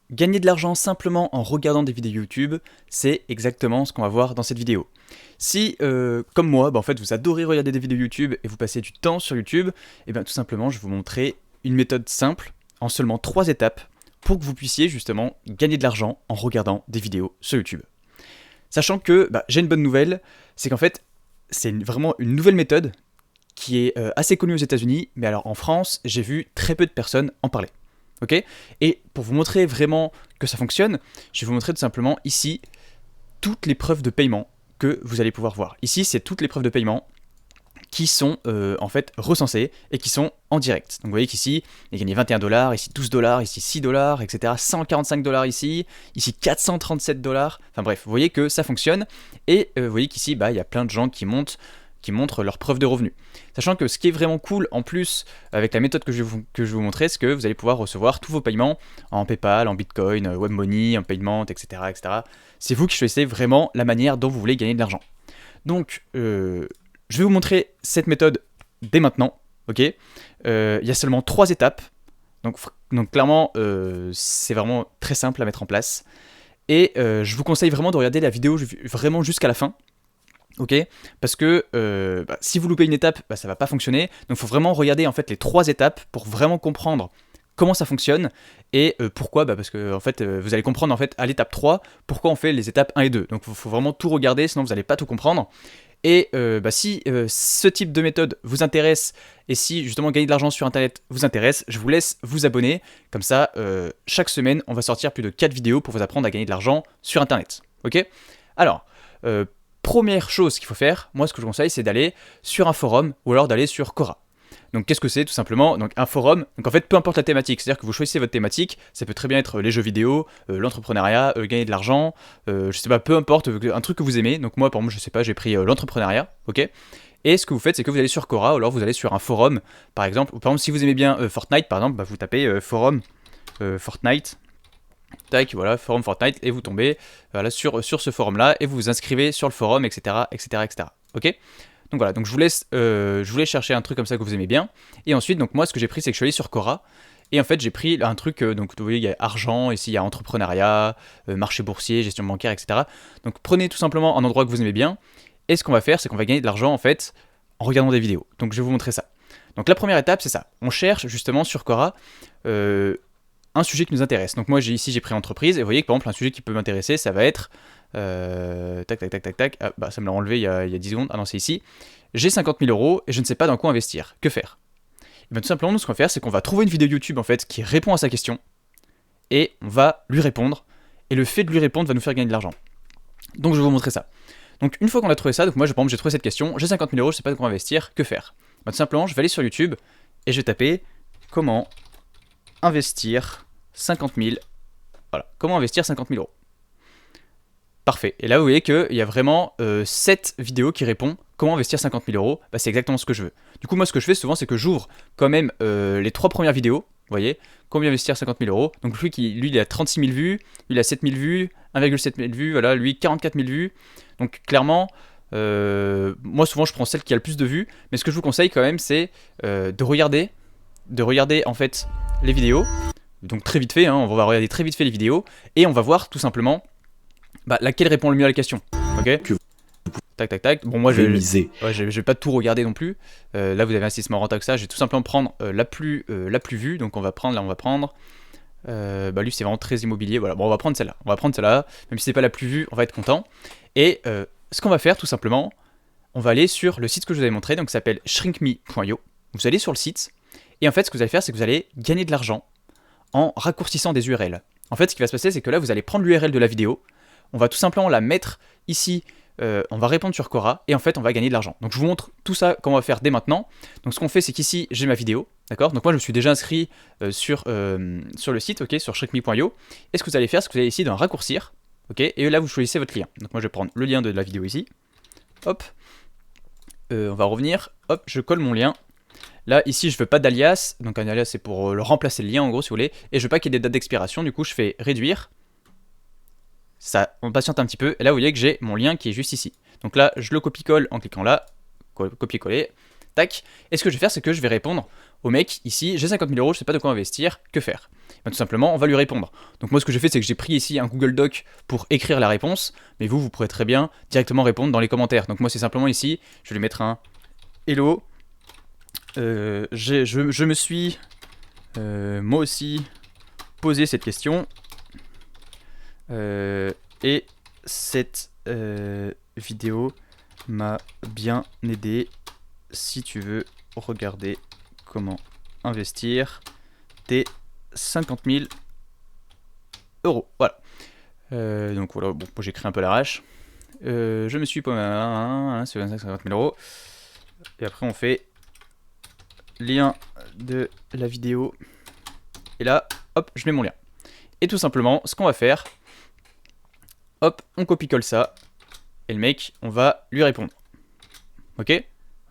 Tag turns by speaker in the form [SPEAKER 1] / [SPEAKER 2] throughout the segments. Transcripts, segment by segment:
[SPEAKER 1] Gagner de l'argent simplement en regardant des vidéos YouTube, c'est exactement ce qu'on va voir dans cette vidéo. Si, comme moi, en fait, vous adorez regarder des vidéos YouTube et vous passez du temps sur YouTube, et bien tout simplement, je vais vous montrer une méthode simple, en seulement 3 étapes, pour que vous puissiez justement gagner de l'argent en regardant des vidéos sur YouTube. Sachant que j'ai une bonne nouvelle, c'est qu'en fait, c'est vraiment une nouvelle méthode qui est assez connue aux États-Unis, mais alors en France, j'ai vu très peu de personnes en parler. Ok. Et pour vous montrer vraiment que ça fonctionne, je vais vous montrer tout simplement ici toutes les preuves de paiement que vous allez pouvoir voir. Ici, c'est toutes les preuves de paiement qui sont en fait recensées et qui sont en direct. Donc vous voyez qu'ici, il a gagné 21$, ici 12$, ici 6$, etc. 145$ ici 437$. Enfin bref, vous voyez que ça fonctionne. Et vous voyez qu'ici, il y a plein de gens qui montrent leurs preuves de revenus. Sachant que ce qui est vraiment cool en plus avec la méthode que je vais vous montrer, c'est que vous allez pouvoir recevoir tous vos paiements en PayPal, en Bitcoin, WebMoney, en Payment, etc., etc. C'est vous qui choisissez vraiment la manière dont vous voulez gagner de l'argent. Donc, je vais vous montrer cette méthode dès maintenant. Ok. Il y a seulement 3 étapes. Donc clairement, c'est vraiment très simple à mettre en place. Et je vous conseille vraiment de regarder la vidéo vraiment jusqu'à la fin. Ok, parce que si vous loupez une étape, ça va pas fonctionner. Donc il faut vraiment regarder en fait les 3 étapes pour vraiment comprendre comment ça fonctionne et pourquoi. Parce que en fait, vous allez comprendre en fait à l'étape 3 pourquoi on fait les étapes 1 et 2. Donc il faut vraiment tout regarder, sinon vous n'allez pas tout comprendre. Et si ce type de méthode vous intéresse et si justement gagner de l'argent sur internet vous intéresse, je vous laisse vous abonner. Comme ça, chaque semaine, on va sortir plus de 4 vidéos pour vous apprendre à gagner de l'argent sur internet. Ok. Alors, première chose qu'il faut faire, moi ce que je vous conseille, c'est d'aller sur un forum ou alors d'aller sur Quora. Donc qu'est-ce que c'est tout simplement? Donc un forum, donc en fait peu importe la thématique, c'est-à-dire que vous choisissez votre thématique, ça peut très bien être les jeux vidéo, l'entrepreneuriat, gagner de l'argent, je sais pas, peu importe, un truc que vous aimez. Donc moi par exemple, je sais pas, j'ai pris l'entrepreneuriat, ok. Et ce que vous faites, c'est que vous allez sur Quora ou alors vous allez sur un forum, par exemple, si vous aimez bien Fortnite par exemple, vous tapez forum Fortnite. Tac, voilà, forum Fortnite, et vous tombez voilà, sur ce forum-là, et vous vous inscrivez sur le forum, etc., etc., etc. Ok. Donc voilà, donc je vous laisse chercher un truc comme ça que vous aimez bien, et ensuite, donc moi, ce que j'ai pris, c'est que je suis allé sur Quora, et en fait, j'ai pris un truc, donc vous voyez, il y a argent, ici, il y a entrepreneuriat, marché boursier, gestion bancaire, etc. Donc prenez tout simplement un endroit que vous aimez bien, et ce qu'on va faire, c'est qu'on va gagner de l'argent, en fait, en regardant des vidéos. Donc je vais vous montrer ça. Donc la première étape, c'est ça. On cherche justement sur Quora un sujet qui nous intéresse. Donc moi ici j'ai pris entreprise et vous voyez que par exemple un sujet qui peut m'intéresser ça va être tac tac tac tac tac, ça me l'a enlevé il y a 10 secondes, ah non c'est ici, j'ai 50 000 € et je ne sais pas dans quoi investir, que faire? Et bien tout simplement nous ce qu'on va faire c'est qu'on va trouver une vidéo YouTube en fait qui répond à sa question et on va lui répondre et le fait de lui répondre va nous faire gagner de l'argent. Donc je vais vous montrer ça. Donc une fois qu'on a trouvé ça, donc moi par exemple j'ai trouvé cette question, j'ai 50 000 €, je ne sais pas dans quoi investir, que faire? Tout simplement je vais aller sur YouTube et je vais taper comment investir 50 000. Voilà, comment investir 50 000 €. Parfait. Et là, vous voyez qu'il y a vraiment 7 vidéos qui répondent comment investir 50 000 €. C'est exactement ce que je veux. Du coup, moi, ce que je fais souvent, c'est que j'ouvre quand même les 3 premières vidéos. Vous voyez, comment investir 50 000 €. Donc, lui, il a 36 000 vues, lui, il a 7 000 vues, 1,7 000 vues, voilà, lui, 44 000 vues. Donc, clairement, moi, souvent, je prends celle qui a le plus de vues. Mais ce que je vous conseille quand même, c'est de regarder en fait les vidéos. Donc très vite fait, on va regarder très vite fait les vidéos et on va voir tout simplement laquelle répond le mieux à la question. Ok. Tac tac tac. Bon moi je vais pas tout regarder non plus. Là vous avez investissement rentable que ça. Je vais tout simplement prendre la plus vue. Donc on va prendre lui c'est vraiment très immobilier. Voilà. Bon on va prendre celle-là. Même si c'est pas la plus vue, on va être content. Et ce qu'on va faire tout simplement, on va aller sur le site que je vous avais montré. Donc ça s'appelle shrinkme.io. Vous allez sur le site et en fait ce que vous allez faire c'est que vous allez gagner de l'argent en raccourcissant des URL. En fait, ce qui va se passer, c'est que là, vous allez prendre l'URL de la vidéo, on va tout simplement la mettre ici, on va répondre sur Quora, et en fait, on va gagner de l'argent. Donc, je vous montre tout ça, comment on va faire dès maintenant. Donc, ce qu'on fait, c'est qu'ici, j'ai ma vidéo, d'accord? Donc, moi, je me suis déjà inscrit sur le site, ok, sur shrinkme.io. Et ce que vous allez faire, c'est que vous allez ici dans raccourcir, ok? Et là, vous choisissez votre lien. Donc, moi, je vais prendre le lien de la vidéo ici. Hop. On va revenir. Hop, je colle mon lien. Là, ici, je veux pas d'alias, donc un alias c'est pour le remplacer le lien en gros si vous voulez, et je veux pas qu'il y ait des dates d'expiration, du coup je fais réduire, ça, on patiente un petit peu, et là vous voyez que j'ai mon lien qui est juste ici. Donc là, je le copie-colle en cliquant là, copier-coller, tac, et ce que je vais faire c'est que je vais répondre au mec, ici, j'ai 50 000 euros, je sais pas de quoi investir, que faire? Ben, tout simplement, on va lui répondre. Donc moi, ce que j'ai fait, c'est que j'ai pris ici un Google Doc pour écrire la réponse, mais vous pourrez très bien directement répondre dans les commentaires. Donc moi, c'est simplement ici, je vais lui mettre un hello. Je me suis moi aussi posé cette question et cette vidéo m'a bien aidé. Si tu veux regarder comment investir tes 50 000 euros. Voilà. Donc voilà, bon, j'écris un peu à l'arrache. Je me suis posé c'est 25 50 000 euros. Et après on fait lien de la vidéo. Et là, hop, je mets mon lien. Et tout simplement, ce qu'on va faire, hop, on copie-colle ça. Et le mec, on va lui répondre. Ok?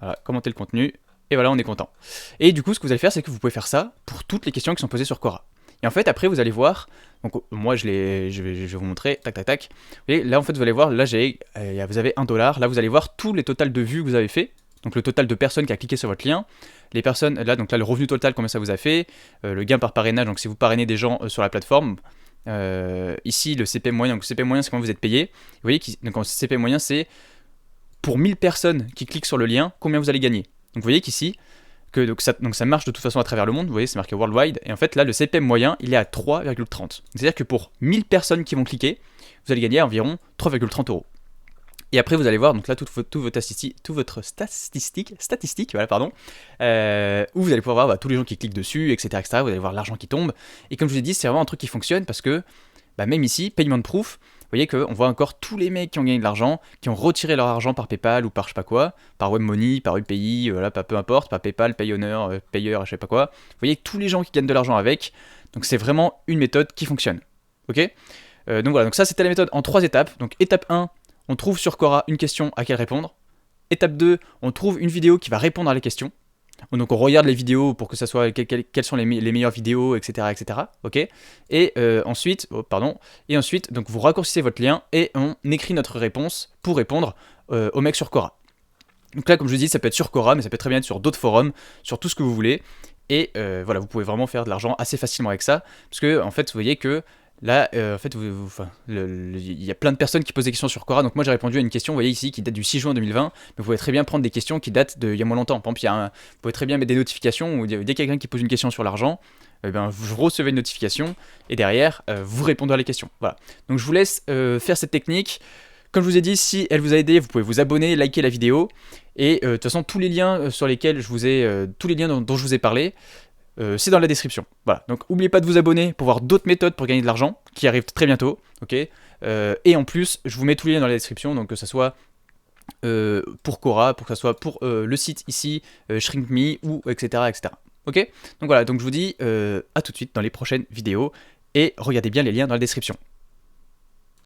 [SPEAKER 1] Voilà, commenter le contenu. Et voilà, on est content. Et du coup, ce que vous allez faire, c'est que vous pouvez faire ça pour toutes les questions qui sont posées sur Quora. Et en fait, après, vous allez voir. Donc, moi, je vais vous montrer. Tac, tac, tac. Et là, en fait, vous allez voir. Là, vous avez $1. Là, vous allez voir tous les totals de vues que vous avez fait. Donc, le total de personnes qui a cliqué sur votre lien. Les personnes, là, donc là, le revenu total, combien ça vous a fait. Le gain par parrainage. Donc, si vous parrainez des gens sur la plateforme. Ici, le CPM moyen. Donc, le CPM moyen, c'est quand vous êtes payé. Vous voyez, donc, le CPM moyen, c'est pour 1000 personnes qui cliquent sur le lien, combien vous allez gagner. Donc, vous voyez qu'ici, donc ça marche de toute façon à travers le monde, vous voyez, c'est marqué worldwide, et en fait là le CPM moyen il est à 3,30. C'est-à-dire que pour 1000 personnes qui vont cliquer, vous allez gagner environ 3,30 euros. Et après vous allez voir, donc là toute votre statistique, voilà, pardon, où vous allez pouvoir voir tous les gens qui cliquent dessus, etc., etc., vous allez voir l'argent qui tombe, et comme je vous ai dit, c'est vraiment un truc qui fonctionne parce que, même ici, payment proof, vous voyez qu'on voit encore tous les mecs qui ont gagné de l'argent, qui ont retiré leur argent par PayPal ou par je sais pas quoi, par WebMoney, par UPI, voilà, peu importe, par PayPal, Payoneer, Payer, je sais pas quoi. Vous voyez tous les gens qui gagnent de l'argent avec, donc c'est vraiment une méthode qui fonctionne. Ok? Donc voilà, donc ça c'était la méthode en 3 étapes. Donc étape 1, on trouve sur Quora une question à laquelle répondre. Étape 2, on trouve une vidéo qui va répondre à la question. Donc on regarde les vidéos pour que ça soit quelles sont les meilleures vidéos, etc., etc. Ok. Et ensuite, donc vous raccourcissez votre lien et on écrit notre réponse pour répondre au mec sur Quora. Donc là, comme je vous dis, ça peut être sur Quora, mais ça peut très bien être sur d'autres forums, sur tout ce que vous voulez. Et voilà, vous pouvez vraiment faire de l'argent assez facilement avec ça, parce que en fait, vous voyez que là, en fait, il y a plein de personnes qui posent des questions sur Quora. Donc moi, j'ai répondu à une question, vous voyez ici, qui date du 6 juin 2020. Mais vous pouvez très bien prendre des questions qui datent d'il y a moins longtemps. Par exemple, vous pouvez très bien mettre des notifications, où dès qu'il y a quelqu'un qui pose une question sur l'argent, vous recevez une notification, et derrière, vous répondez à la question. Voilà. Donc je vous laisse faire cette technique. Comme je vous ai dit, si elle vous a aidé, vous pouvez vous abonner, liker la vidéo. Et de toute façon, tous les liens sur lesquels tous les liens dont je vous ai parlé, c'est dans la description. Voilà, donc n'oubliez pas de vous abonner pour voir d'autres méthodes pour gagner de l'argent qui arrivent très bientôt. Ok. Et en plus, je vous mets tous les liens dans la description, donc que ce soit pour Quora, pour que ce soit pour le site ici, ShrinkMe ou etc., etc. Ok. Donc voilà, donc je vous dis à tout de suite dans les prochaines vidéos et regardez bien les liens dans la description.